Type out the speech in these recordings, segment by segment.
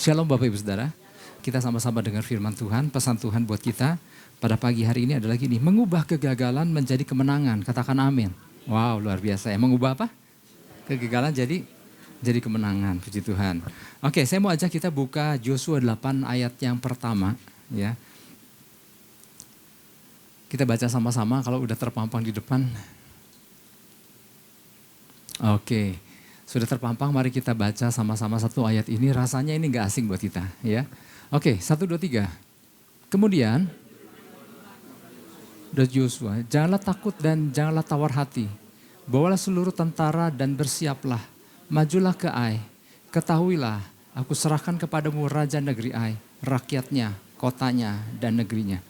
Shalom Bapak Ibu Saudara, kita sama-sama dengar firman Tuhan, pesan Tuhan buat kita pada pagi hari ini adalah gini, mengubah kegagalan menjadi kemenangan, katakan amin. Wow, luar biasa ya, mengubah apa? Kegagalan jadi kemenangan, puji Tuhan. Oke, saya mau ajak kita buka Yosua 8 ayat yang pertama ya. Kita baca sama-sama kalau udah terpampang di depan. Oke. Sudah terpampang, mari kita baca sama-sama satu ayat ini. Rasanya ini gak asing buat kita ya. Oke, 1, 2, 3. Kemudian, Yosua, janganlah takut dan janganlah tawar hati. Bawalah seluruh tentara dan bersiaplah. Majulah ke Ai. Ketahuilah, aku serahkan kepadamu raja negeri Ai, rakyatnya, kotanya, dan negerinya.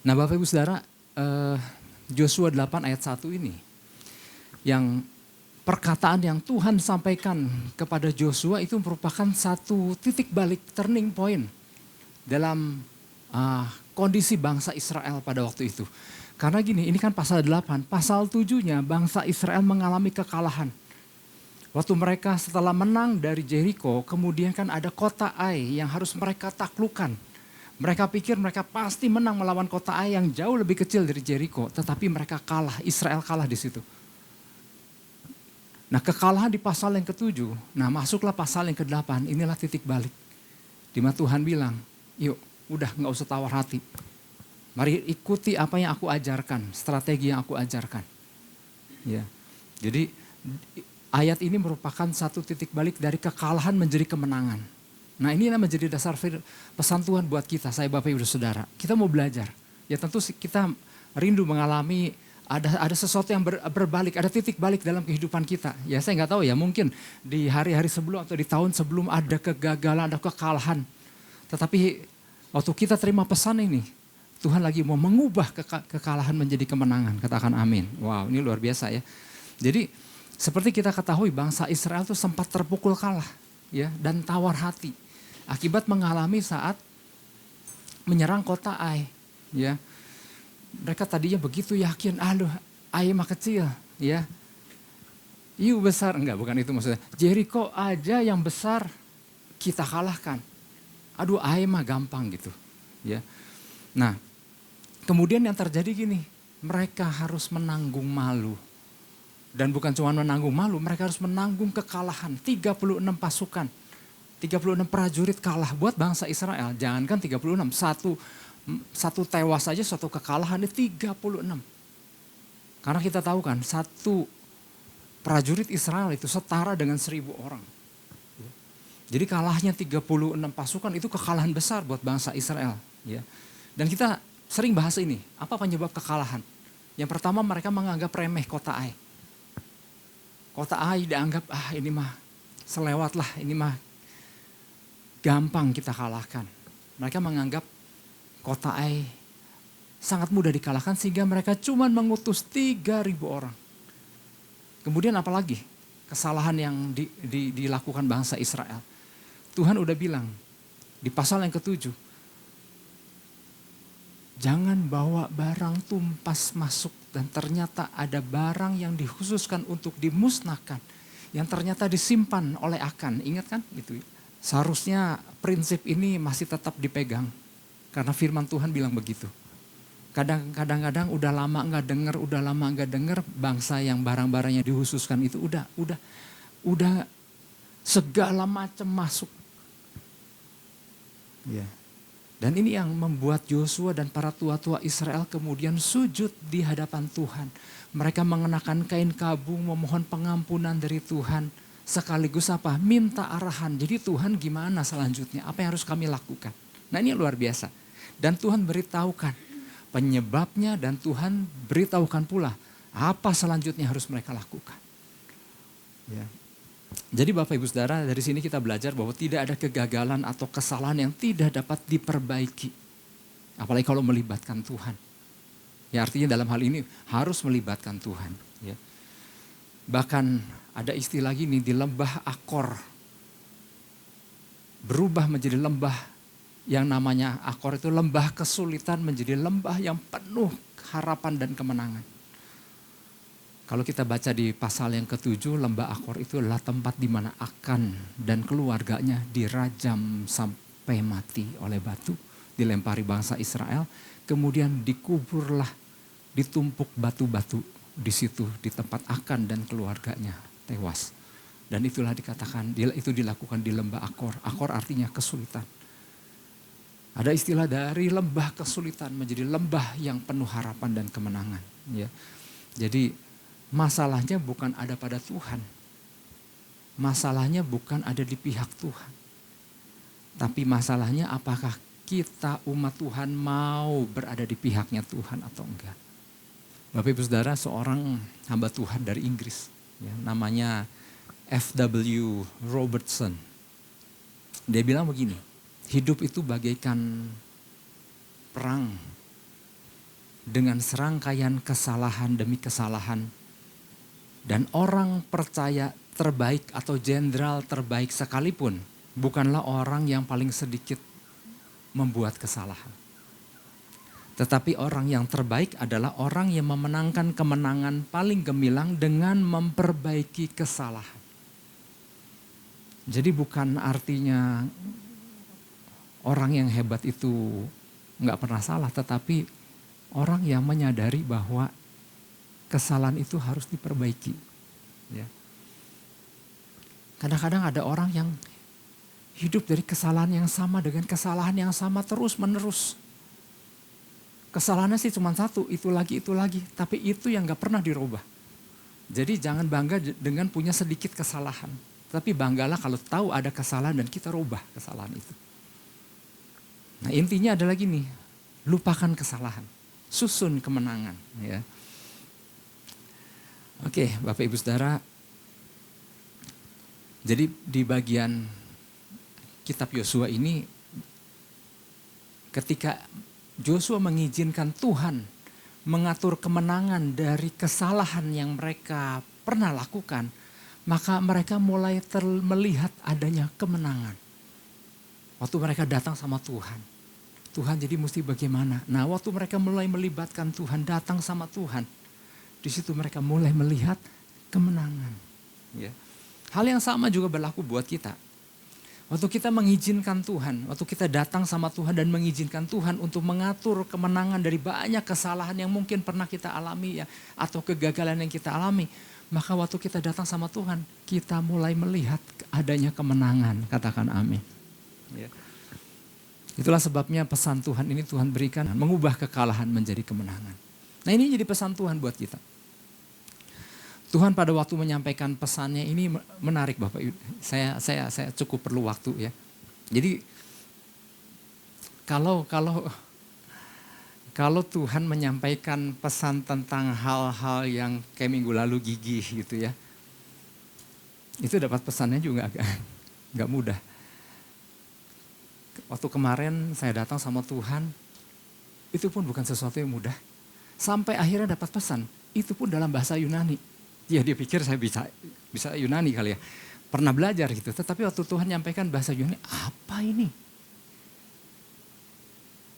Nah Bapak Ibu Saudara, Yosua 8 ayat 1 ini, yang perkataan yang Tuhan sampaikan kepada Yosua itu merupakan satu titik balik, turning point dalam kondisi bangsa Israel pada waktu itu. Karena gini, ini kan pasal 8, pasal 7-nya bangsa Israel mengalami kekalahan. Waktu mereka setelah menang dari Jericho, kemudian kan ada kota Ai yang harus mereka taklukkan. Mereka pikir mereka pasti menang melawan kota Ai yang jauh lebih kecil dari Jericho, tetapi mereka kalah, Israel kalah di situ. Nah kekalahan di pasal yang ke-7, nah masuklah pasal yang ke-8, inilah titik balik. Di mana Tuhan bilang, yuk udah gak usah tawar hati. Mari ikuti apa yang aku ajarkan, strategi yang aku ajarkan. Ya, jadi ayat ini merupakan satu titik balik dari kekalahan menjadi kemenangan. Nah ini menjadi dasar pesan Tuhan buat kita, saya Bapak Ibu Saudara. Kita mau belajar, ya tentu kita rindu mengalami ada sesuatu yang berbalik, ada titik balik dalam kehidupan kita. Ya saya nggak tahu ya, mungkin di hari-hari sebelum atau di tahun sebelum ada kegagalan, ada kekalahan. Tetapi waktu kita terima pesan ini, Tuhan lagi mau mengubah kekalahan menjadi kemenangan. Katakan amin. Wow, ini luar biasa ya. Jadi seperti kita ketahui bangsa Israel itu sempat terpukul kalah ya dan tawar hati akibat mengalami saat menyerang kota Ai ya. Mereka tadinya begitu yakin, aduh Ai mah kecil ya. Iu besar, enggak bukan itu maksudnya. Jericho aja yang besar kita kalahkan. Aduh Ai mah gampang gitu ya. Nah kemudian yang terjadi gini, mereka harus menanggung malu. Dan bukan cuma menanggung malu, mereka harus menanggung kekalahan. 36 pasukan, 36 prajurit kalah buat bangsa Israel. Jangankan 36, satu tewas saja, satu kekalahan ini 36. Karena kita tahu kan, satu prajurit Israel itu setara dengan 1000 orang. Jadi kalahnya 36 pasukan itu kekalahan besar buat bangsa Israel. Dan kita sering bahas ini, apa penyebab kekalahan? Yang pertama mereka menganggap remeh kota Ai. Kota Ai dianggap, ini mah selewat lah, ini mah gampang kita kalahkan. Mereka menganggap kota Ai sangat mudah dikalahkan sehingga mereka cuma mengutus 3.000 orang. Kemudian apalagi kesalahan yang dilakukan bangsa Israel. Tuhan udah bilang di pasal yang ke-7, jangan bawa barang tumpas masuk. Dan ternyata ada barang yang dikhususkan untuk dimusnahkan. Yang ternyata disimpan oleh Akan. Ingat kan itu? Seharusnya prinsip ini masih tetap dipegang. Karena firman Tuhan bilang begitu. Kadang-kadang udah lama nggak dengar bangsa yang barang-barangnya dikhususkan itu udah segala macam masuk. Ya. Dan ini yang membuat Yosua dan para tua-tua Israel kemudian sujud di hadapan Tuhan. Mereka mengenakan kain kabung memohon pengampunan dari Tuhan. Sekaligus apa? Minta arahan. Jadi Tuhan gimana selanjutnya? Apa yang harus kami lakukan? Nah ini luar biasa. Dan Tuhan beritahukan penyebabnya dan Tuhan beritahukan pula apa selanjutnya harus mereka lakukan. Ya. Jadi Bapak Ibu Saudara, dari sini kita belajar bahwa tidak ada kegagalan atau kesalahan yang tidak dapat diperbaiki. Apalagi kalau melibatkan Tuhan. Ya artinya dalam hal ini harus melibatkan Tuhan. Ya. Bahkan ada istilah gini, di lembah Akor berubah menjadi lembah yang namanya Akor itu lembah kesulitan menjadi lembah yang penuh harapan dan kemenangan. Kalau kita baca di pasal yang ke-7, lembah Akor itu adalah tempat di mana Akan dan keluarganya dirajam sampai mati oleh batu, dilempari bangsa Israel, kemudian dikuburlah, ditumpuk batu-batu di situ, di tempat Akan dan keluarganya tewas. Dan itulah dikatakan, itu dilakukan di lembah Akor. Akor artinya kesulitan. Ada istilah dari lembah kesulitan menjadi lembah yang penuh harapan dan kemenangan. Ya. Jadi masalahnya bukan ada pada Tuhan. Masalahnya bukan ada di pihak Tuhan. Tapi masalahnya apakah kita umat Tuhan mau berada di pihaknya Tuhan atau enggak. Bapak Ibu Saudara, seorang hamba Tuhan dari Inggris, ya, namanya F.W. Robertson. Dia bilang begini, hidup itu bagaikan perang dengan serangkaian kesalahan demi kesalahan. Dan orang percaya terbaik atau jenderal terbaik sekalipun bukanlah orang yang paling sedikit membuat kesalahan. Tetapi orang yang terbaik adalah orang yang memenangkan kemenangan paling gemilang dengan memperbaiki kesalahan. Jadi bukan artinya orang yang hebat itu nggak pernah salah, tetapi orang yang menyadari bahwa kesalahan itu harus diperbaiki. Ya. Kadang-kadang ada orang yang hidup dari kesalahan yang sama dengan kesalahan yang sama terus menerus. Kesalahannya sih cuma satu, itu lagi, tapi itu yang gak pernah dirubah. Jadi jangan bangga dengan punya sedikit kesalahan, tapi banggalah kalau tahu ada kesalahan dan kita rubah kesalahan itu. Nah intinya adalah gini, lupakan kesalahan, susun kemenangan. Ya. Oke, Bapak Ibu Saudara, jadi di bagian kitab Yosua ini, ketika Yosua mengizinkan Tuhan mengatur kemenangan dari kesalahan yang mereka pernah lakukan, maka mereka mulai melihat adanya kemenangan. Waktu mereka datang sama Tuhan, Tuhan jadi mesti bagaimana? Nah waktu mereka mulai melibatkan Tuhan, datang sama Tuhan, di situ mereka mulai melihat kemenangan. Ya. Hal yang sama juga berlaku buat kita. Waktu kita mengizinkan Tuhan, waktu kita datang sama Tuhan dan mengizinkan Tuhan untuk mengatur kemenangan dari banyak kesalahan yang mungkin pernah kita alami ya, atau kegagalan yang kita alami, maka waktu kita datang sama Tuhan, kita mulai melihat adanya kemenangan. Katakan amin. Ya. Itulah sebabnya pesan Tuhan ini Tuhan berikan, mengubah kekalahan menjadi kemenangan. Nah ini jadi pesan Tuhan buat kita. Tuhan pada waktu menyampaikan pesannya ini menarik Bapak Ibu. Saya cukup perlu waktu ya. Jadi kalau Tuhan menyampaikan pesan tentang hal-hal yang kayak minggu lalu gigih gitu ya. Itu dapat pesannya juga agak mudah. Waktu kemarin saya datang sama Tuhan, itu pun bukan sesuatu yang mudah. Sampai akhirnya dapat pesan, itu pun dalam bahasa Yunani. Ya dia pikir saya bisa Yunani kali ya. Pernah belajar gitu. Tetapi waktu Tuhan nyampaikan bahasa Yunani, apa ini?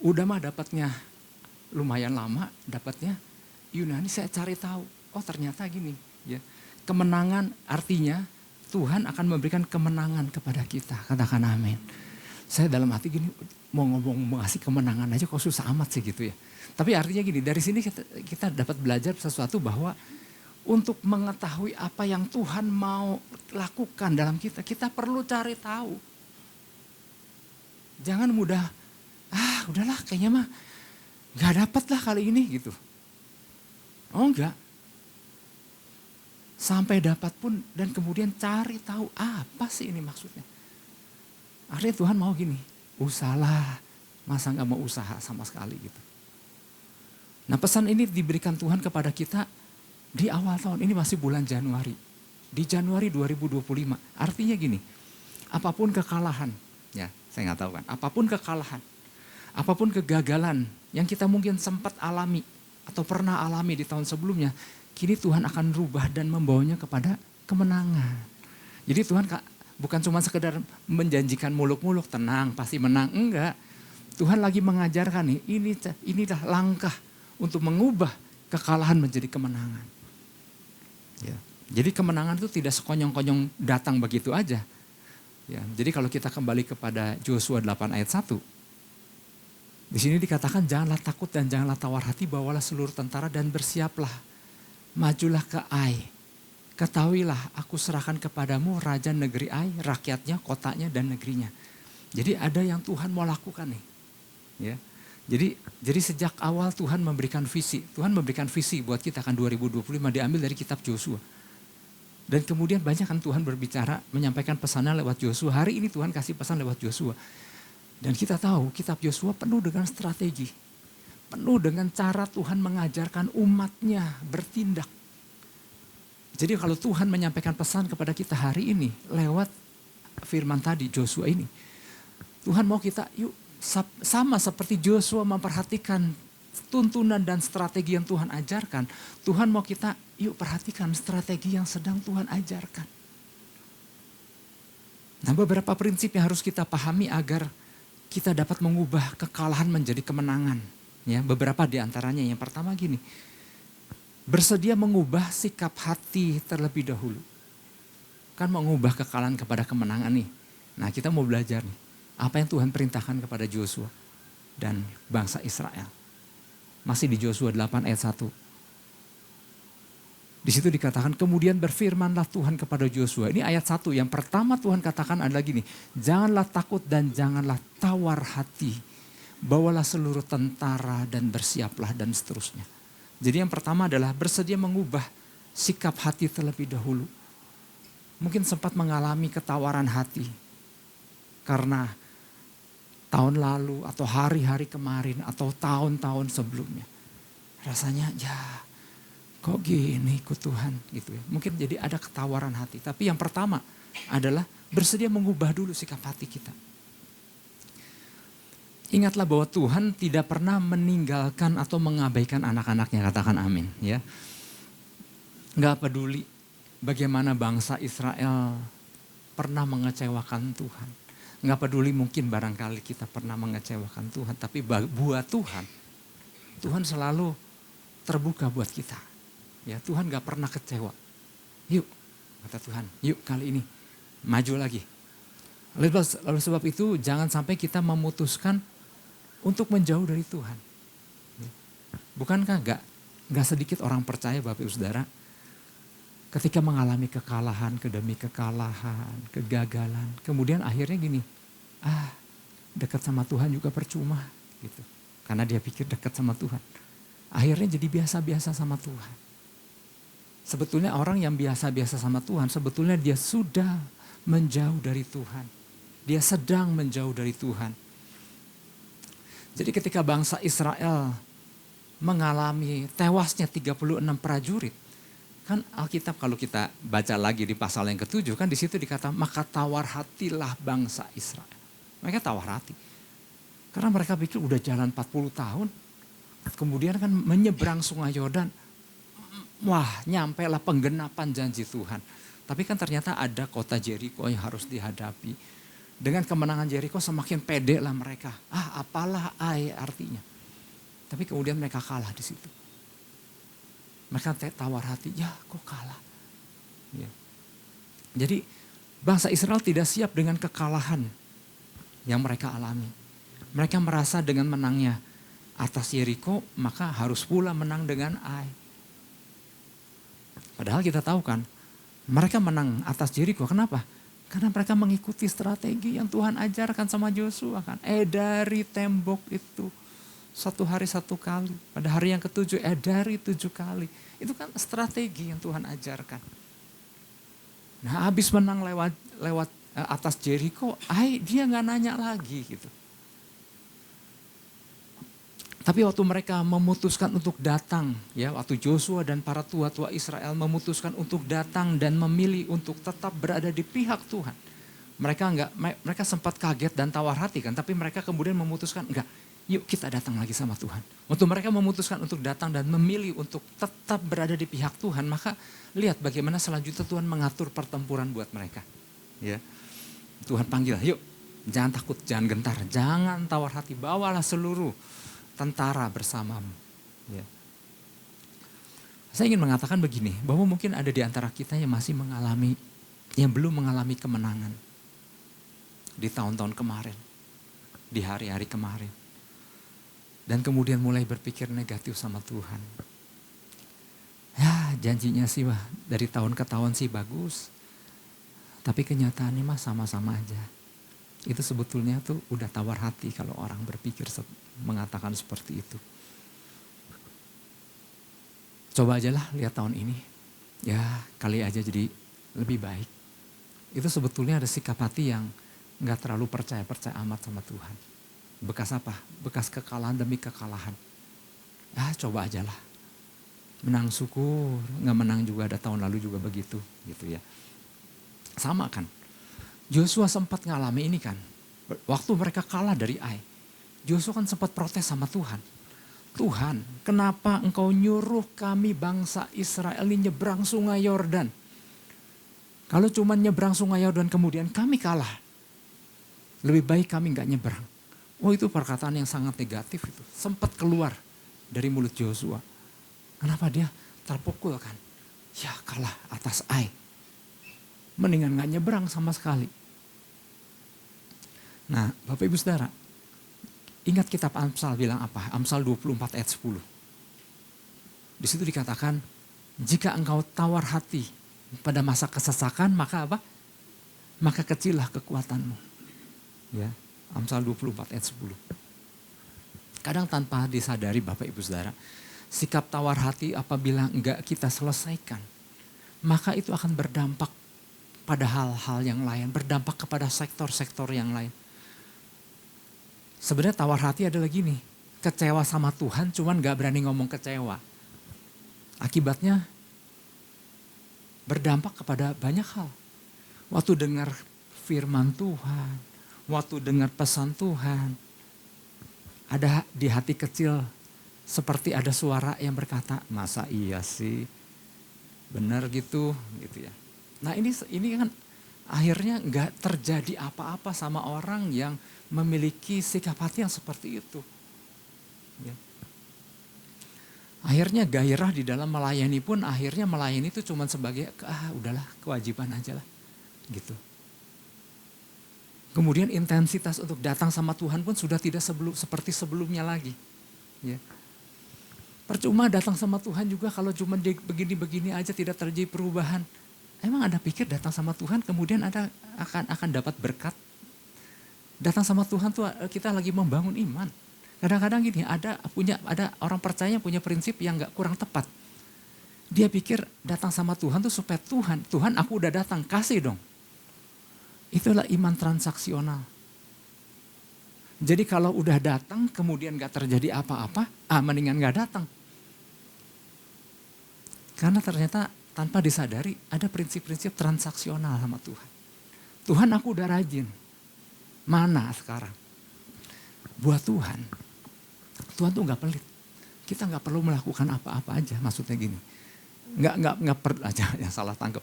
Udah mah dapatnya lumayan lama, dapatnya Yunani saya cari tahu. Oh ternyata gini. Ya. Kemenangan artinya Tuhan akan memberikan kemenangan kepada kita. Katakan amin. Saya dalam hati gini, mau ngasih kemenangan aja kok susah amat sih gitu ya. Tapi artinya gini, dari sini kita dapat belajar sesuatu bahwa untuk mengetahui apa yang Tuhan mau lakukan dalam kita, kita perlu cari tahu. Jangan mudah, udahlah kayaknya mah gak dapat lah kali ini gitu. Oh enggak. Sampai dapat pun dan kemudian cari tahu apa sih ini maksudnya. Akhirnya Tuhan mau gini, usahalah, masa gak mau usaha sama sekali gitu. Nah pesan ini diberikan Tuhan kepada kita di awal tahun, ini masih bulan Januari. Di Januari 2025, artinya gini, apapun kekalahan, ya saya nggak tahu kan, apapun kekalahan, apapun kegagalan yang kita mungkin sempat alami atau pernah alami di tahun sebelumnya, kini Tuhan akan rubah dan membawanya kepada kemenangan. Jadi Tuhan bukan cuma sekedar menjanjikan muluk-muluk, tenang pasti menang, enggak. Tuhan lagi mengajarkan inilah langkah untuk mengubah kekalahan menjadi kemenangan. Ya. Jadi kemenangan itu tidak sekonyong-konyong datang begitu aja. Ya. Jadi kalau kita kembali kepada Yosua 8 ayat 1. Di sini dikatakan janganlah takut dan janganlah tawar hati, bawalah seluruh tentara dan bersiaplah. Majulah ke Ai. Ketahuilah aku serahkan kepadamu raja negeri Ai, rakyatnya, kotanya dan negerinya. Jadi ada yang Tuhan mau lakukan nih. Ya. Jadi sejak awal Tuhan memberikan visi. Tuhan memberikan visi buat kita kan 2025 diambil dari kitab Yosua. Dan kemudian banyak kan Tuhan berbicara, menyampaikan pesannya lewat Yosua. Hari ini Tuhan kasih pesan lewat Yosua. Dan kita tahu kitab Yosua penuh dengan strategi. Penuh dengan cara Tuhan mengajarkan umatnya bertindak. Jadi kalau Tuhan menyampaikan pesan kepada kita hari ini lewat firman tadi Yosua ini. Tuhan mau kita yuk sama seperti Yosua memperhatikan tuntunan dan strategi yang Tuhan ajarkan. Tuhan mau kita yuk perhatikan strategi yang sedang Tuhan ajarkan. Nah beberapa prinsip yang harus kita pahami agar kita dapat mengubah kekalahan menjadi kemenangan. Ya, beberapa di antaranya. Yang pertama gini, bersedia mengubah sikap hati terlebih dahulu. Kan mengubah kekalahan kepada kemenangan nih. Nah kita mau belajar nih, apa yang Tuhan perintahkan kepada Yosua dan bangsa Israel. Masih di Yosua 8 ayat 1. Di situ dikatakan kemudian berfirmanlah Tuhan kepada Yosua. Ini ayat 1, yang pertama Tuhan katakan adalah gini, janganlah takut dan janganlah tawar hati. Bawalah seluruh tentara dan bersiaplah dan seterusnya. Jadi yang pertama adalah bersedia mengubah sikap hati terlebih dahulu. Mungkin sempat mengalami ketawaran hati karena tahun lalu atau hari-hari kemarin atau tahun-tahun sebelumnya. Rasanya ya kok gini ikut Tuhan gitu ya. Mungkin jadi ada ketawaran hati. Tapi yang pertama adalah bersedia mengubah dulu sikap hati kita. Ingatlah bahwa Tuhan tidak pernah meninggalkan atau mengabaikan anak-anaknya, katakan amin. Ya, nggak peduli bagaimana bangsa Israel pernah mengecewakan Tuhan. Nggak peduli mungkin barangkali kita pernah mengecewakan Tuhan. Tapi buat Tuhan selalu terbuka buat kita. Ya, Tuhan nggak pernah kecewa. Yuk, kata Tuhan, yuk kali ini maju lagi. Lalu sebab itu jangan sampai kita memutuskan untuk menjauh dari Tuhan. Bukankah gak sedikit orang percaya Bapak Ibu Saudara, ketika mengalami kekalahan, demi kekalahan, kegagalan, kemudian akhirnya gini, dekat sama Tuhan juga percuma gitu. Karena dia pikir dekat sama Tuhan. Akhirnya jadi biasa-biasa sama Tuhan. Sebetulnya orang yang biasa-biasa sama Tuhan, sebetulnya dia sudah menjauh dari Tuhan. Dia sedang menjauh dari Tuhan. Jadi ketika bangsa Israel mengalami tewasnya 36 prajurit. Kan Alkitab kalau kita baca lagi di pasal yang ke-7 kan di situ dikatakan maka tawar hatilah bangsa Israel. Mereka tawar hati. Karena mereka pikir udah jalan 40 tahun. Kemudian kan menyeberang sungai Yordan. Wah nyampe lah penggenapan janji Tuhan. Tapi kan ternyata ada kota Jeriko yang harus dihadapi. Dengan kemenangan Jeriko semakin pede lah mereka. Apalah Ai artinya. Tapi kemudian mereka kalah di situ. Mereka tawar hati, ya kok kalah. Ya. Jadi bangsa Israel tidak siap dengan kekalahan yang mereka alami. Mereka merasa dengan menangnya atas Yeriko maka harus pula menang dengan Ai. Padahal kita tahu kan mereka menang atas Yeriko, kenapa? Karena mereka mengikuti strategi yang Tuhan ajarkan sama Yosua kan. Dari tembok itu 1 hari 1 kali. Pada hari yang ke-7 dari 7 kali. Itu kan strategi yang Tuhan ajarkan. Nah habis menang lewat atas Jeriko, dia gak nanya lagi gitu. Tapi waktu mereka memutuskan untuk datang, ya waktu Yosua dan para tua-tua Israel memutuskan untuk datang dan memilih untuk tetap berada di pihak Tuhan. Mereka sempat kaget dan tawar hati kan, tapi mereka kemudian memutuskan enggak, yuk kita datang lagi sama Tuhan. Waktu mereka memutuskan untuk datang dan memilih untuk tetap berada di pihak Tuhan, maka lihat bagaimana selanjutnya Tuhan mengatur pertempuran buat mereka. Ya, Tuhan panggil, yuk jangan takut, jangan gentar, jangan tawar hati, bawalah seluruh tentara bersamamu. Ya. Saya ingin mengatakan begini, bahwa mungkin ada di antara kita yang masih yang belum mengalami kemenangan di tahun-tahun kemarin, di hari-hari kemarin. Dan kemudian mulai berpikir negatif sama Tuhan. Ya janjinya sih wah, dari tahun ke tahun sih bagus. Tapi kenyataannya mah sama-sama aja. Itu sebetulnya tuh udah tawar hati kalau orang berpikir mengatakan seperti itu. Coba aja lah lihat tahun ini. Ya kali aja jadi lebih baik. Itu sebetulnya ada sikap hati yang gak terlalu percaya-percaya amat sama Tuhan. Bekas apa? Bekas kekalahan demi kekalahan. Ya coba aja lah. Menang syukur, gak menang juga, ada tahun lalu juga begitu. Gitu ya. Sama kan. Joshua sempat ngalami ini kan. Waktu mereka kalah dari Ai. Joshua kan sempat protes sama Tuhan. Tuhan, kenapa engkau nyuruh kami bangsa Israel ini nyebrang sungai Yordan? Kalau cuma nyebrang sungai Yordan kemudian kami kalah. Lebih baik kami gak nyebrang. Oh itu perkataan yang sangat negatif itu. Sempat keluar dari mulut Joshua. Kenapa dia terpukul kan? Ya kalah atas Ai. Mendingan gak nyebrang sama sekali. Nah Bapak Ibu Saudara. Ingat kitab Amsal bilang apa? Amsal 24 ayat 10. Di situ dikatakan, jika engkau tawar hati pada masa kesesakan, maka apa? Maka kecillah kekuatanmu. Ya, Amsal 24 ayat 10. Kadang tanpa disadari Bapak Ibu Saudara, sikap tawar hati apabila enggak kita selesaikan, maka itu akan berdampak pada hal-hal yang lain, berdampak kepada sektor-sektor yang lain. Sebenarnya tawar hati adalah gini, kecewa sama Tuhan cuman gak berani ngomong kecewa. Akibatnya berdampak kepada banyak hal. Waktu dengar firman Tuhan, waktu dengar pesan Tuhan, ada di hati kecil seperti ada suara yang berkata, masa iya sih, benar gitu ya. Nah ini kan akhirnya gak terjadi apa-apa sama orang yang memiliki sikap hati yang seperti itu. Ya. Akhirnya gairah di dalam melayani pun akhirnya melayani itu cuma sebagai udahlah kewajiban aja lah gitu. Kemudian intensitas untuk datang sama Tuhan pun sudah tidak seperti sebelumnya lagi. Ya. Percuma datang sama Tuhan juga kalau cuma begini-begini aja tidak terjadi perubahan. Emang Anda pikir datang sama Tuhan kemudian Anda akan dapat berkat? Datang sama Tuhan tuh kita lagi membangun iman. Kadang-kadang gini, ada orang percaya yang punya prinsip yang gak kurang tepat. Dia pikir datang sama Tuhan tuh supaya Tuhan aku udah datang, kasih dong. Itulah iman transaksional. Jadi kalau udah datang kemudian gak terjadi apa-apa, mendingan gak datang. Karena ternyata tanpa disadari ada prinsip-prinsip transaksional sama Tuhan. Tuhan aku udah rajin. Mana sekarang? Buat Tuhan tuh gak pelit. Kita gak perlu melakukan apa-apa aja, maksudnya gini. Gak perlu aja, yang salah tangkap.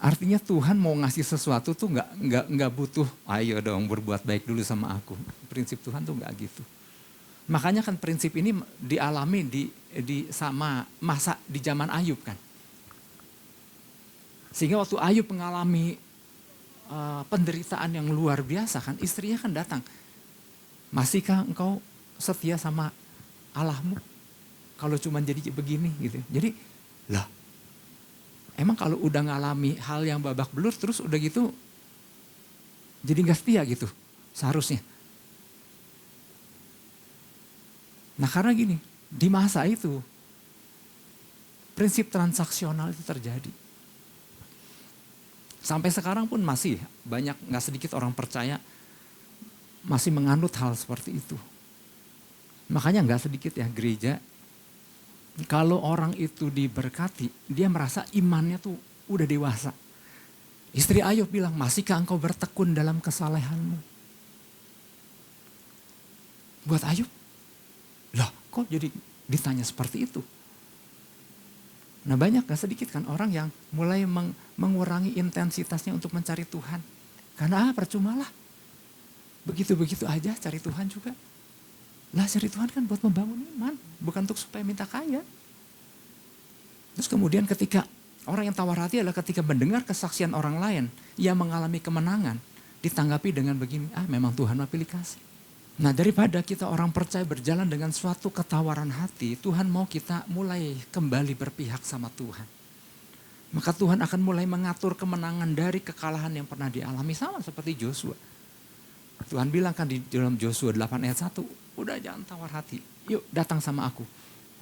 Artinya Tuhan mau ngasih sesuatu tuh gak butuh, ayo dong berbuat baik dulu sama aku. Prinsip Tuhan tuh gak gitu. Makanya kan prinsip ini dialami sama masa di zaman Ayub kan. Sehingga waktu Ayub mengalami penderitaan yang luar biasa kan, istrinya kan datang. Masihkah engkau setia sama Allahmu? Kalau cuma jadi begini gitu. Jadi lah, emang kalau udah ngalami hal yang babak belur terus udah gitu, jadi gak setia gitu seharusnya. Nah karena gini, di masa itu prinsip transaksional itu terjadi. Sampai sekarang pun masih banyak, gak sedikit orang percaya masih menganut hal seperti itu. Makanya gak sedikit ya gereja, kalau orang itu diberkati, dia merasa imannya tuh udah dewasa. Istri Ayub bilang, masihkah engkau bertekun dalam kesalehanmu? Buat Ayub, lah kok jadi ditanya seperti itu? Nah banyak gak sedikit kan orang yang mulai mengurangi intensitasnya untuk mencari Tuhan. Karena percuma lah. Begitu-begitu aja cari Tuhan juga. Lah cari Tuhan kan buat membangun iman. Bukan untuk supaya minta kaya. Terus kemudian ketika orang yang tawar hati adalah ketika mendengar kesaksian orang lain yang mengalami kemenangan, ditanggapi dengan begini, memang Tuhan mau pilih kasih. Nah daripada kita orang percaya berjalan dengan suatu ketawaran hati, Tuhan mau kita mulai kembali berpihak sama Tuhan. Maka Tuhan akan mulai mengatur kemenangan dari kekalahan yang pernah dialami, sama seperti Joshua. Tuhan bilang kan di dalam Joshua 8 ayat 1, udah jangan tawar hati, yuk datang sama aku.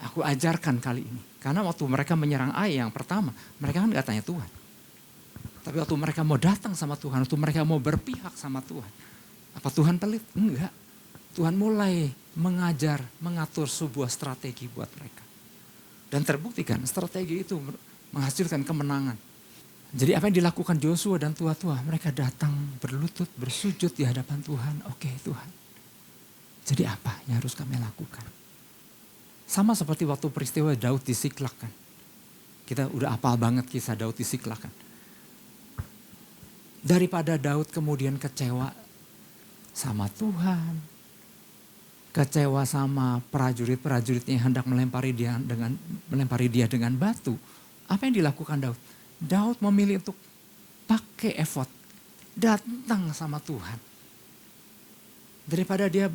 Aku ajarkan kali ini. Karena waktu mereka menyerang Ai yang pertama, mereka kan gak tanya Tuhan. Tapi waktu mereka mau datang sama Tuhan, waktu mereka mau berpihak sama Tuhan. Apa Tuhan pelit? Enggak. Tuhan mulai mengajar, mengatur sebuah strategi buat mereka. Dan terbuktikan strategi itu menghasilkan kemenangan. Jadi apa yang dilakukan Joshua dan tua-tua, mereka datang berlutut, bersujud di hadapan Tuhan. Oke Tuhan. Jadi apa yang harus kami lakukan? Sama seperti waktu peristiwa Daud di Siklak kan. Kita udah hafal banget kisah Daud di Siklak kan. Daripada Daud kemudian kecewa sama Tuhan. Kecewa sama prajurit-prajuritnya yang hendak melempari dia dengan batu. Apa yang dilakukan Daud? Daud memilih untuk pakai effort. Datang sama Tuhan. Daripada dia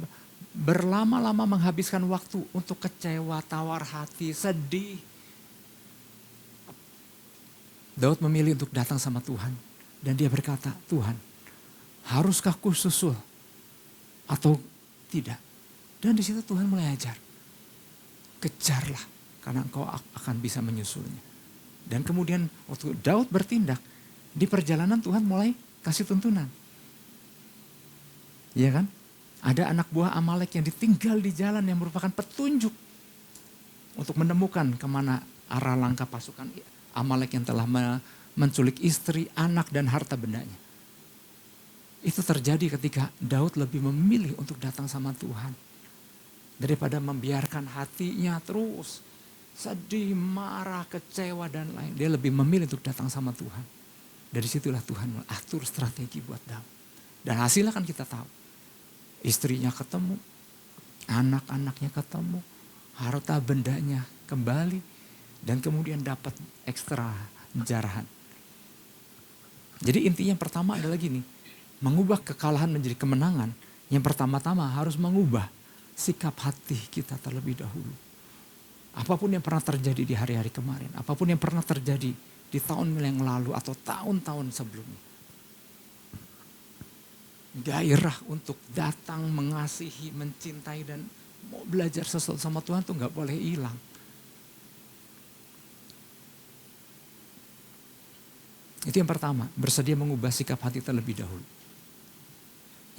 berlama-lama menghabiskan waktu untuk kecewa, tawar hati, sedih. Daud memilih untuk datang sama Tuhan. Dan dia berkata, Tuhan, haruskah ku susul atau tidak? Dan di situ Tuhan mulai ajar. Kejarlah, karena engkau akan bisa menyusulnya. Dan kemudian waktu Daud bertindak, di perjalanan Tuhan mulai kasih tuntunan. Iya kan? Ada anak buah Amalek yang ditinggal di jalan yang merupakan petunjuk untuk menemukan kemana arah langkah pasukan Amalek yang telah menculik istri, anak dan harta bendanya. Itu terjadi ketika Daud lebih memilih untuk datang sama Tuhan. Daripada membiarkan hatinya terus sedih, marah, kecewa dan lain. Dia lebih memilih untuk datang sama Tuhan. Dari situlah Tuhan mengatur strategi buat Daud. Dan hasilnya kan kita tahu. Istrinya ketemu, anak-anaknya ketemu, harta bendanya kembali, dan kemudian dapat ekstra jarahan. Jadi intinya pertama adalah gini, mengubah kekalahan menjadi kemenangan, yang pertama-tama harus mengubah sikap hati kita terlebih dahulu. Apapun yang pernah terjadi di hari-hari kemarin, apapun yang pernah terjadi di tahun yang lalu atau tahun-tahun sebelumnya. Gairah untuk datang, mengasihi, mencintai dan mau belajar sesuatu sama Tuhan tuh gak boleh hilang. Itu yang pertama, bersedia mengubah sikap hati terlebih dahulu.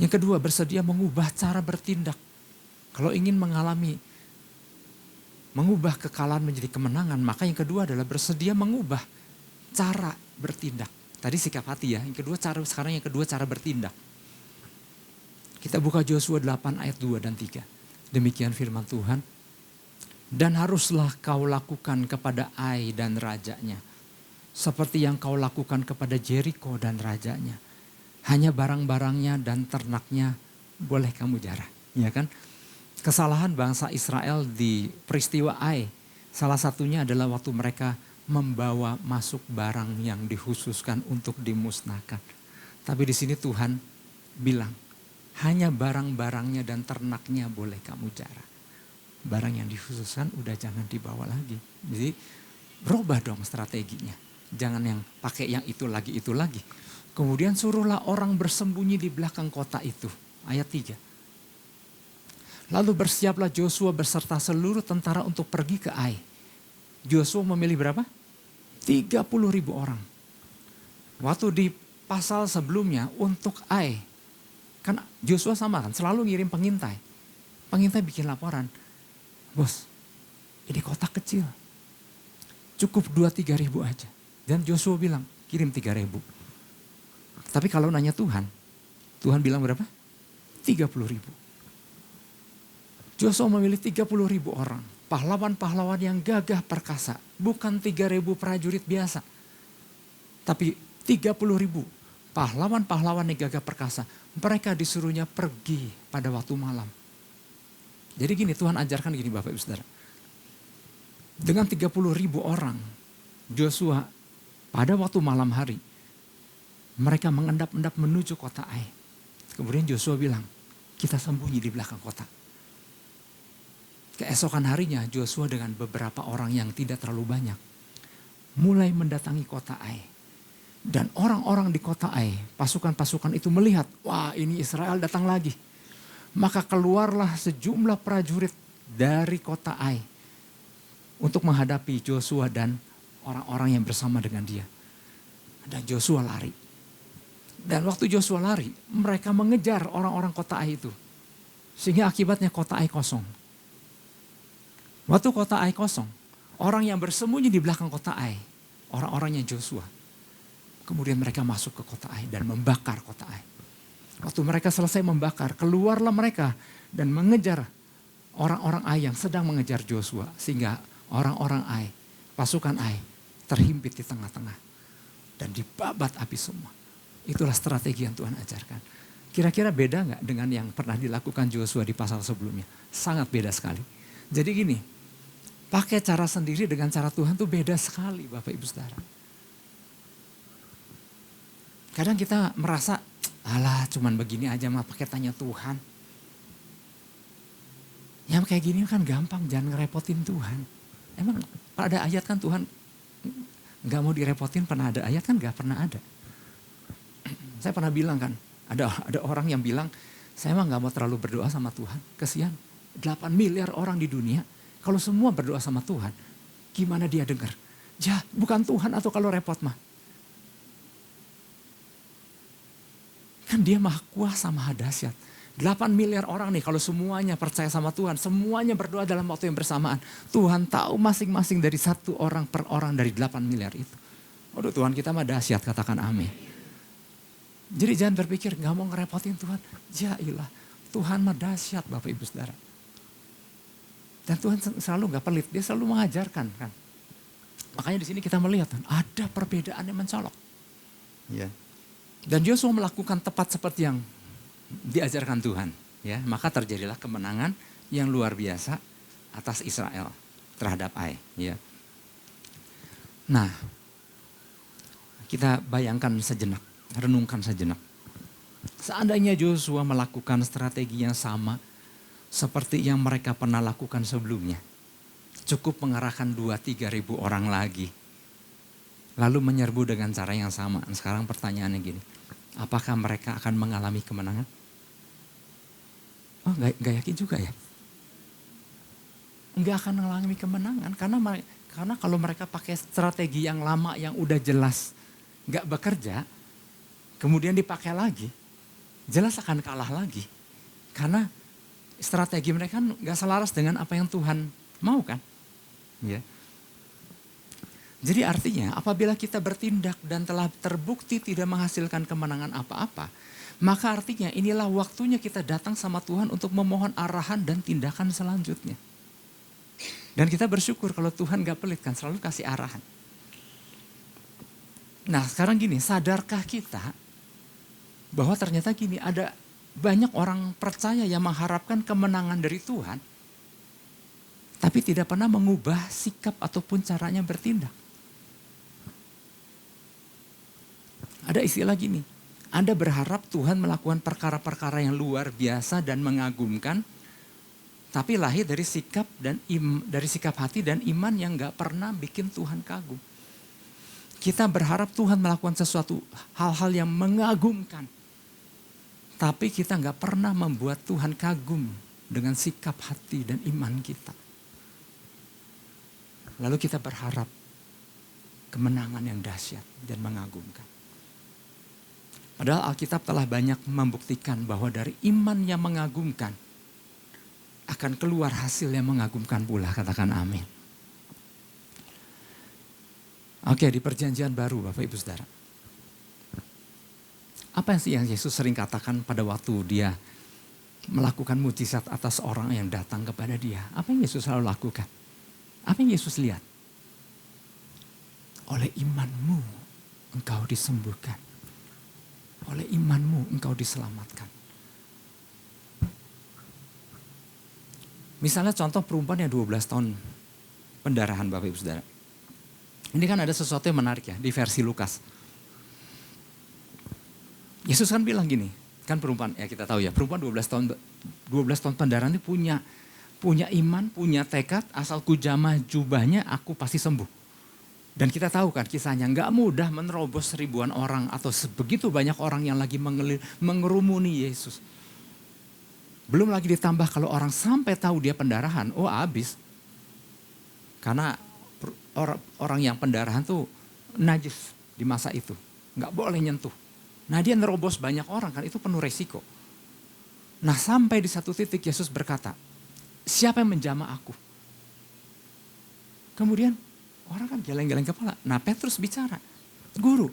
Yang kedua, bersedia mengubah cara bertindak. Kalau ingin mengubah kekalahan menjadi kemenangan, maka yang kedua adalah bersedia mengubah cara bertindak. Tadi sikap hati ya, yang kedua sekarang yang kedua cara bertindak. Kita buka Joshua 8 ayat 2 dan 3. Demikian firman Tuhan. Dan haruslah kau lakukan kepada Ai dan rajanya. Seperti yang kau lakukan kepada Jericho dan rajanya. Hanya barang-barangnya dan ternaknya boleh kamu jarah. Ya kan? Kesalahan bangsa Israel di peristiwa Ai. Salah satunya adalah waktu mereka membawa masuk barang yang dikhususkan untuk dimusnahkan. Tapi di sini Tuhan bilang, hanya barang-barangnya dan ternaknya boleh kamu jarah. Barang yang dikhususkan udah jangan dibawa lagi. Jadi berubah dong strateginya. Jangan yang pakai yang itu lagi. Kemudian suruhlah orang bersembunyi di belakang kota itu. Ayat 3. Lalu bersiaplah Joshua beserta seluruh tentara untuk pergi ke Ai. Joshua memilih berapa? 30.000 orang. Waktu di pasal sebelumnya untuk Ai. Kan Joshua sama kan, selalu ngirim pengintai. Pengintai bikin laporan. Bos, ini kota kecil. Cukup 2-3 ribu aja. Dan Joshua bilang, kirim 3.000. Tapi kalau nanya Tuhan bilang berapa? 30.000. Joshua memilih 30.000 orang. Pahlawan-pahlawan yang gagah perkasa. Bukan 3.000 prajurit biasa. Tapi 30.000. Pahlawan-pahlawan yang gagah perkasa, mereka disuruhnya pergi pada waktu malam. Jadi gini, Tuhan ajarkan gini Bapak Ibu Saudara. Dengan 30.000 orang, Joshua pada waktu malam hari, mereka mengendap-endap menuju kota Ai. Kemudian Joshua bilang, kita sembunyi di belakang kota. Keesokan harinya Joshua dengan beberapa orang yang tidak terlalu banyak mulai mendatangi kota Ai. Dan orang-orang di kota Ai, pasukan-pasukan itu melihat, wah ini Israel datang lagi. Maka keluarlah sejumlah prajurit dari kota Ai untuk menghadapi Joshua dan orang-orang yang bersama dengan dia. Dan Joshua lari. Dan waktu Joshua lari, mereka mengejar orang-orang kota Ai itu. Sehingga akibatnya kota Ai kosong. Waktu kota Ai kosong, orang yang bersembunyi di belakang kota Ai, orang-orangnya Joshua. Kemudian mereka masuk ke kota Ai dan membakar kota Ai. Waktu mereka selesai membakar, keluarlah mereka dan mengejar orang-orang Ai yang sedang mengejar Joshua. Sehingga orang-orang Ai, pasukan Ai terhimpit di tengah-tengah. Dan dibabat api semua. Itulah strategi yang Tuhan ajarkan. Kira-kira beda nggak dengan yang pernah dilakukan Joshua di pasal sebelumnya? Sangat beda sekali. Jadi gini, pakai cara sendiri dengan cara Tuhan tuh beda sekali Bapak Ibu Saudara. Kadang kita merasa, alah cuman begini aja mah pakai tanya Tuhan. Yang kayak gini kan gampang, jangan ngerepotin Tuhan. Emang pada ayat kan Tuhan gak mau direpotin, pernah ada ayat kan gak pernah ada. Saya pernah bilang kan, ada orang yang bilang, saya mah gak mau terlalu berdoa sama Tuhan. Kesian, 8 miliar orang di dunia, kalau semua berdoa sama Tuhan, gimana dia dengar? Ya bukan Tuhan atau kalau repot mah. Kan dia maha kuasa, maha dahsyat. 8 miliar orang nih kalau semuanya percaya sama Tuhan, semuanya berdoa dalam waktu yang bersamaan. Tuhan tahu masing-masing dari satu orang per orang dari 8 miliar itu. Waduh Tuhan kita mah dahsyat, katakan amin. Jadi jangan berpikir gak mau ngerepotin Tuhan. Ya ilah, Tuhan mah dahsyat Bapak Ibu Saudara. Dan Tuhan selalu gak pelit, dia selalu mengajarkan kan. Makanya di sini kita melihat ada perbedaan yang mencolok. Ya. Dan Yosua melakukan tepat seperti yang diajarkan Tuhan. Ya, maka terjadilah kemenangan yang luar biasa atas Israel terhadap Ai. Ya. Nah, kita bayangkan sejenak, renungkan sejenak. Seandainya Yosua melakukan strategi yang sama seperti yang mereka pernah lakukan sebelumnya. Cukup mengerahkan 2-3 ribu orang lagi. Lalu menyerbu dengan cara yang sama. Sekarang pertanyaannya gini, apakah mereka akan mengalami kemenangan? Oh gak yakin juga ya. Enggak akan mengalami kemenangan karena kalau mereka pakai strategi yang lama yang udah jelas gak bekerja, kemudian dipakai lagi, jelas akan kalah lagi. Karena strategi mereka gak selaras dengan apa yang Tuhan mau kan. Ya. Jadi artinya apabila kita bertindak dan telah terbukti tidak menghasilkan kemenangan apa-apa, maka artinya inilah waktunya kita datang sama Tuhan untuk memohon arahan dan tindakan selanjutnya. Dan kita bersyukur kalau Tuhan gak pelit kan, selalu kasih arahan. Nah sekarang gini, sadarkah kita bahwa ternyata gini, ada banyak orang percaya yang mengharapkan kemenangan dari Tuhan, tapi tidak pernah mengubah sikap ataupun caranya bertindak. Ada istilah gini, Anda berharap Tuhan melakukan perkara-perkara yang luar biasa dan mengagumkan, tapi lahir dari sikap hati dan iman yang gak pernah bikin Tuhan kagum. Kita berharap Tuhan melakukan sesuatu hal-hal yang mengagumkan, tapi kita gak pernah membuat Tuhan kagum dengan sikap hati dan iman kita. Lalu kita berharap kemenangan yang dahsyat dan mengagumkan. Padahal Alkitab telah banyak membuktikan bahwa dari iman yang mengagumkan akan keluar hasil yang mengagumkan pula, katakan amin. Oke, di perjanjian baru Bapak Ibu Saudara. Apa sih yang Yesus sering katakan pada waktu dia melakukan mujizat atas orang yang datang kepada dia? Apa yang Yesus selalu lakukan? Apa yang Yesus lihat? Oleh imanmu engkau disembuhkan. Oleh imanmu engkau diselamatkan. Misalnya contoh perempuan yang 12 tahun pendarahan Bapak Ibu Saudara. Ini kan ada sesuatu yang menarik ya di versi Lukas. Yesus kan bilang gini, kan perempuan, ya kita tahu ya, perempuan 12 tahun pendarahan ini punya iman, punya tekad, asal ku jamah jubahnya aku pasti sembuh. Dan kita tahu kan kisahnya, nggak mudah menerobos ribuan orang atau sebegitu banyak orang yang lagi mengerumuni Yesus. Belum lagi ditambah kalau orang sampai tahu dia pendarahan, oh habis. Karena orang yang pendarahan tuh najis di masa itu, nggak boleh nyentuh. Nah dia nerobos banyak orang kan, itu penuh resiko. Nah sampai di satu titik Yesus berkata, siapa yang menjamah aku? Kemudian orang kan geleng-geleng kepala. Nah Petrus bicara, guru,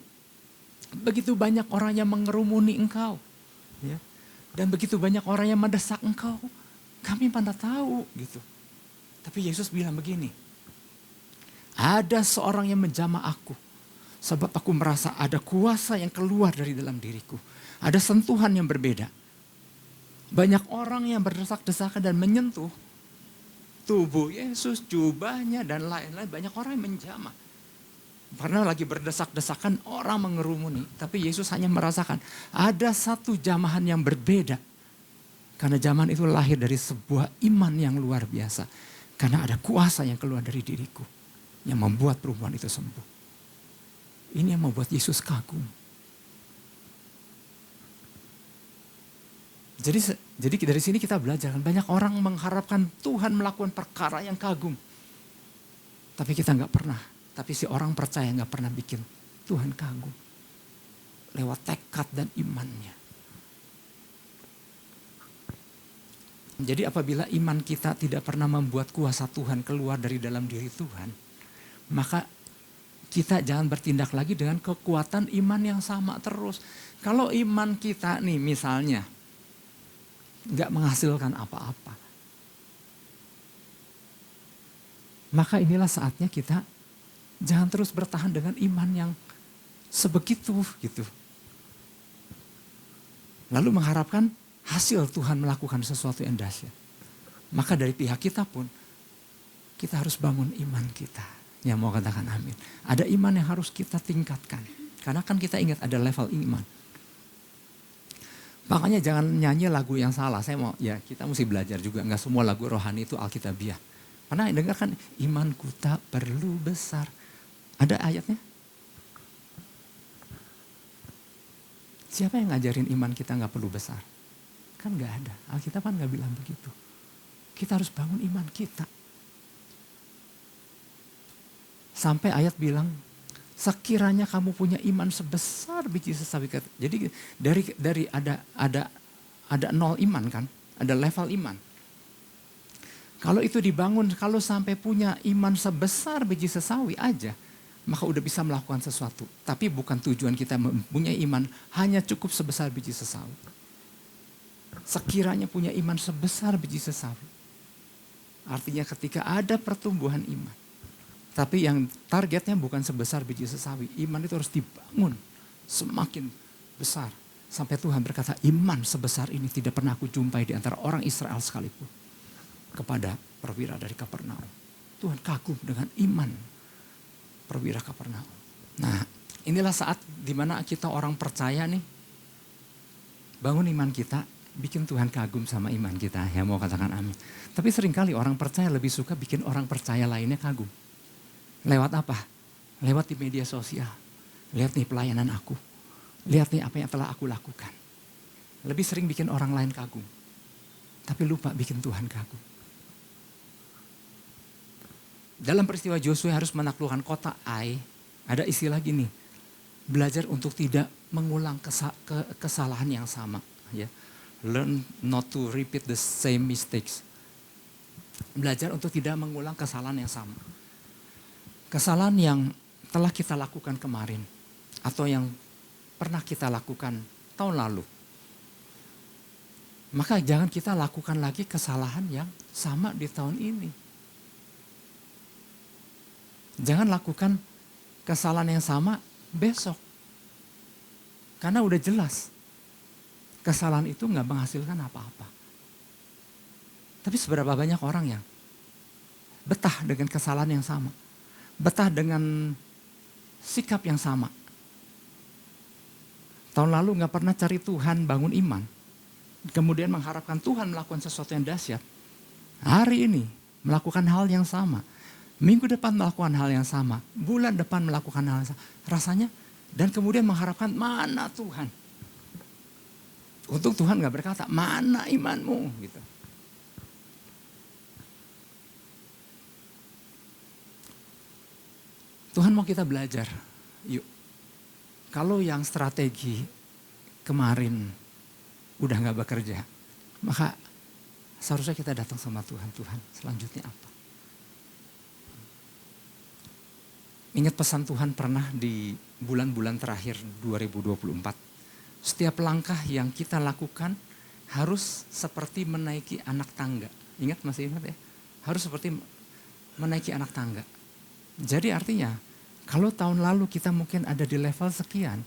begitu banyak orang yang mengerumuni engkau. Ya. Dan begitu banyak orang yang mendesak engkau. Kami mana tahu gitu. Tapi Yesus bilang begini, ada seorang yang menjamah aku. Sebab aku merasa ada kuasa yang keluar dari dalam diriku. Ada sentuhan yang berbeda. Banyak orang yang berdesak-desakan dan menyentuh tubuh Yesus, jubahnya dan lain-lain. Banyak orang yang menjamah. Karena lagi berdesak-desakan orang mengerumuni. Tapi Yesus hanya merasakan ada satu jamahan yang berbeda. Karena jamahan itu lahir dari sebuah iman yang luar biasa. Karena ada kuasa yang keluar dari diriku. Yang membuat perempuan itu sembuh. Ini yang membuat Yesus kagum. Jadi dari sini kita belajar, banyak orang mengharapkan Tuhan melakukan perkara yang kagum. Tapi kita nggak pernah. Tapi si orang percaya nggak pernah bikin Tuhan kagum. Lewat tekad dan imannya. Jadi apabila iman kita tidak pernah membuat kuasa Tuhan keluar dari dalam diri Tuhan, maka kita jangan bertindak lagi dengan kekuatan iman yang sama terus. Kalau iman kita nih misalnya nggak menghasilkan apa-apa, maka inilah saatnya kita jangan terus bertahan dengan iman yang sebegitu gitu. Lalu mengharapkan hasil Tuhan melakukan sesuatu yang dahsyat. Maka dari pihak kita pun kita harus bangun iman kita. Yang mau katakan amin. Ada iman yang harus kita tingkatkan. Karena kan kita ingat ada level iman. Makanya jangan nyanyi lagu yang salah. Kita mesti belajar juga. Enggak semua lagu rohani itu alkitabiah. Karena dengarkan imanku tak perlu besar. Ada ayatnya? Siapa yang ngajarin iman kita gak perlu besar? Kan gak ada. Alkitab kan gak bilang begitu. Kita harus bangun iman kita. Sampai ayat bilang, sekiranya kamu punya iman sebesar biji sesawi. Jadi dari ada nol iman kan, ada level iman. Kalau itu dibangun, kalau sampai punya iman sebesar biji sesawi aja, maka udah bisa melakukan sesuatu. Tapi bukan tujuan kita mempunyai iman hanya cukup sebesar biji sesawi. Sekiranya punya iman sebesar biji sesawi. Artinya ketika ada pertumbuhan iman. Tapi yang targetnya bukan sebesar biji sesawi. Iman itu harus dibangun semakin besar. Sampai Tuhan berkata, iman sebesar ini tidak pernah aku jumpai di antara orang Israel sekalipun. Kepada perwira dari Kapernaum. Tuhan kagum dengan iman perwira Kapernaum. Nah inilah saat dimana kita orang percaya nih. Bangun iman kita, bikin Tuhan kagum sama iman kita. Ya mau katakan amin. Tapi seringkali orang percaya lebih suka bikin orang percaya lainnya kagum. Lewat apa? Lewat di media sosial. Lihat nih pelayanan aku. Lihat nih apa yang telah aku lakukan. Lebih sering bikin orang lain kagum. Tapi lupa bikin Tuhan kagum. Dalam peristiwa Joshua harus menaklukkan kota Ai. Ada istilah gini. Belajar untuk tidak mengulang kesalahan yang sama. Ya. Learn not to repeat the same mistakes. Belajar untuk tidak mengulang kesalahan yang sama. Kesalahan yang telah kita lakukan kemarin atau yang pernah kita lakukan tahun lalu. Maka jangan kita lakukan lagi kesalahan yang sama di tahun ini. Jangan lakukan kesalahan yang sama besok. Karena udah jelas kesalahan itu gak menghasilkan apa-apa. Tapi seberapa banyak orang yang betah dengan kesalahan yang sama. Betah dengan sikap yang sama. Tahun lalu nggak pernah cari Tuhan bangun iman. Kemudian mengharapkan Tuhan melakukan sesuatu yang dahsyat. Hari ini melakukan hal yang sama. Minggu depan melakukan hal yang sama. Bulan depan melakukan hal yang sama. Rasanya, dan kemudian mengharapkan mana Tuhan. Untuk Tuhan nggak berkata, mana imanmu? Gitu. Tuhan mau kita belajar. Yuk. Kalau yang strategi kemarin udah gak bekerja, maka seharusnya kita datang sama Tuhan. Tuhan, selanjutnya apa? Ingat pesan Tuhan pernah di bulan-bulan terakhir 2024. Setiap langkah yang kita lakukan harus seperti menaiki anak tangga. Ingat, masih ingat ya? Harus seperti menaiki anak tangga. Jadi artinya, kalau tahun lalu kita mungkin ada di level sekian,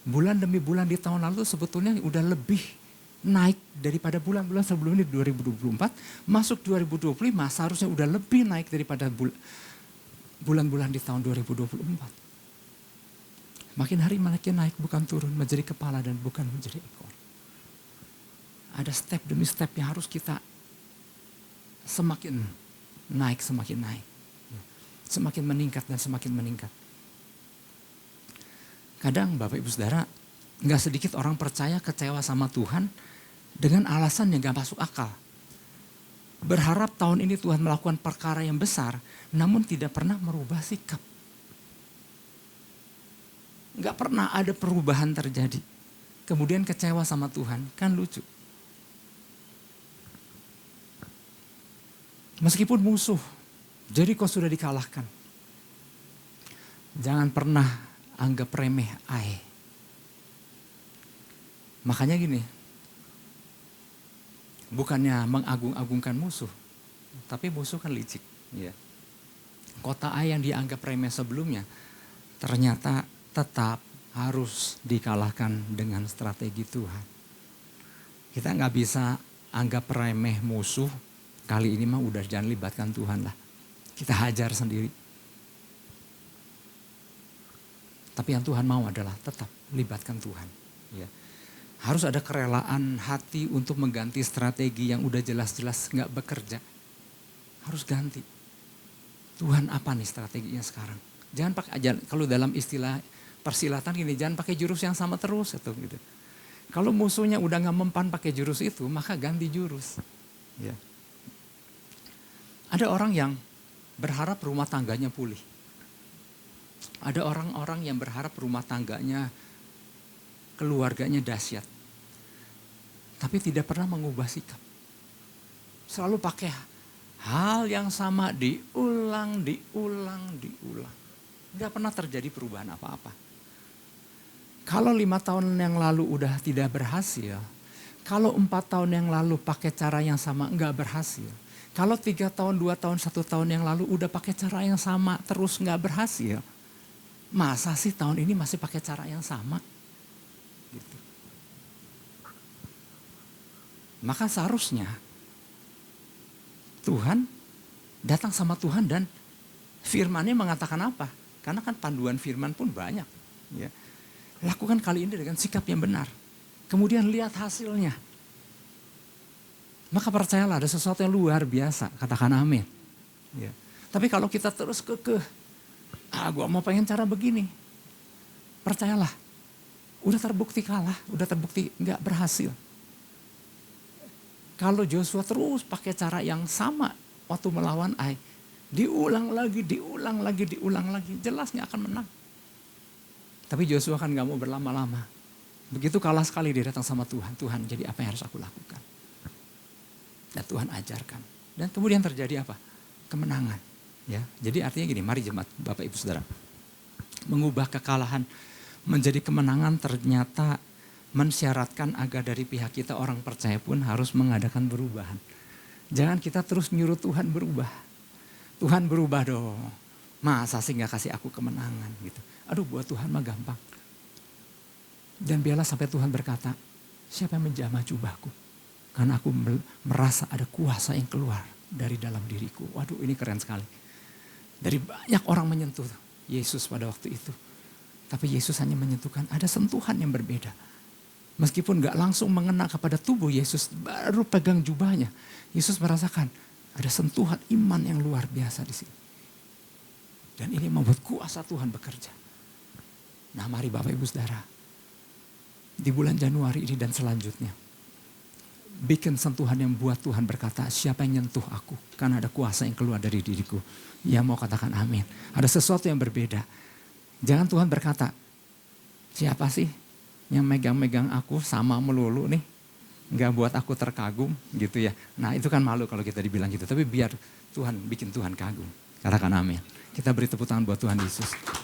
bulan demi bulan di tahun lalu sebetulnya udah lebih naik daripada bulan-bulan sebelumnya di 2024, masuk 2025 seharusnya udah lebih naik daripada bulan-bulan di tahun 2024. Makin hari makin naik, bukan turun, menjadi kepala dan bukan menjadi ekor. Ada step demi step yang harus kita semakin naik, semakin naik. Semakin meningkat dan semakin meningkat. Kadang Bapak Ibu Saudara, gak sedikit orang percaya kecewa sama Tuhan dengan alasan yang gak masuk akal. Berharap tahun ini Tuhan melakukan perkara yang besar, namun tidak pernah merubah sikap. Gak pernah ada perubahan terjadi. Kemudian kecewa sama Tuhan, kan lucu. Meskipun musuh, Jeriko sudah dikalahkan. Jangan pernah anggap remeh Ai. Makanya gini, bukannya mengagung-agungkan musuh, tapi musuh kan licik. Ya. Kota Ai yang dianggap remeh sebelumnya, ternyata tetap harus dikalahkan dengan strategi Tuhan. Kita nggak bisa anggap remeh musuh, kali ini mah udah jangan libatkan Tuhan lah. Kita hajar sendiri. Tapi yang Tuhan mau adalah tetap libatkan Tuhan. Ya. Harus ada kerelaan hati untuk mengganti strategi yang udah jelas-jelas gak bekerja. Harus ganti. Tuhan apa nih strateginya sekarang? Jangan pakai, kalau dalam istilah persilatan gini, jangan pakai jurus yang sama terus. Gitu. Kalau musuhnya udah gak mempan pakai jurus itu, maka ganti jurus. Ya. Ada orang yang berharap rumah tangganya pulih. Ada orang-orang yang berharap rumah tangganya, keluarganya dahsyat. Tapi tidak pernah mengubah sikap. Selalu pakai hal yang sama diulang. Tidak pernah terjadi perubahan apa-apa. Kalau 5 tahun yang lalu udah tidak berhasil, kalau 4 tahun yang lalu pakai cara yang sama enggak berhasil, kalau 3 tahun, 2 tahun, 1 tahun yang lalu udah pakai cara yang sama terus gak berhasil. Masa sih tahun ini masih pakai cara yang sama? Gitu. Maka seharusnya Tuhan datang sama Tuhan dan firman-Nya mengatakan apa? Karena kan panduan firman pun banyak. Ya. Lakukan kali ini dengan sikap yang benar. Kemudian lihat hasilnya. Maka percayalah ada sesuatu yang luar biasa. Katakan amin. Ya. Tapi kalau kita terus kekeh. Gue mau pengen cara begini. Percayalah. Udah terbukti kalah. Udah terbukti gak berhasil. Kalau Joshua terus pakai cara yang sama. Waktu melawan Ai. Diulang lagi. Jelas gak akan menang. Tapi Joshua kan gak mau berlama-lama. Begitu kalah sekali dia datang sama Tuhan. Tuhan, jadi apa yang harus aku lakukan? Dan Tuhan ajarkan. Dan kemudian terjadi apa? Kemenangan. Ya, jadi artinya gini, mari jemaat Bapak Ibu Saudara. Mengubah kekalahan menjadi kemenangan ternyata mensyaratkan agar dari pihak kita orang percaya pun harus mengadakan perubahan. Jangan kita terus nyuruh Tuhan berubah. Tuhan berubah dong. Masa sih gak kasih aku kemenangan gitu. Aduh, buat Tuhan mah gampang. Dan biarlah sampai Tuhan berkata, siapa yang menjamah jubahku? Karena aku merasa ada kuasa yang keluar dari dalam diriku. Waduh, ini keren sekali. Dari banyak orang menyentuh. Yesus pada waktu itu. Tapi Yesus hanya menyentuhkan, ada sentuhan yang berbeda. Meskipun gak langsung mengena kepada tubuh Yesus, baru pegang jubahnya. Yesus merasakan ada sentuhan iman yang luar biasa di sini. Dan ini membuat kuasa Tuhan bekerja. Nah mari Bapak Ibu Saudara, di bulan Januari ini dan selanjutnya, bikin sentuhan yang buat Tuhan berkata, siapa yang nyentuh aku? Karena ada kuasa yang keluar dari diriku. Ya mau katakan amin. Ada sesuatu yang berbeda. Jangan Tuhan berkata, siapa sih yang megang-megang aku sama melulu nih? Nggak buat aku terkagum gitu ya. Nah itu kan malu kalau kita dibilang gitu. Tapi biar Tuhan bikin Tuhan kagum. Katakan amin. Kita beri tepuk tangan buat Tuhan Yesus.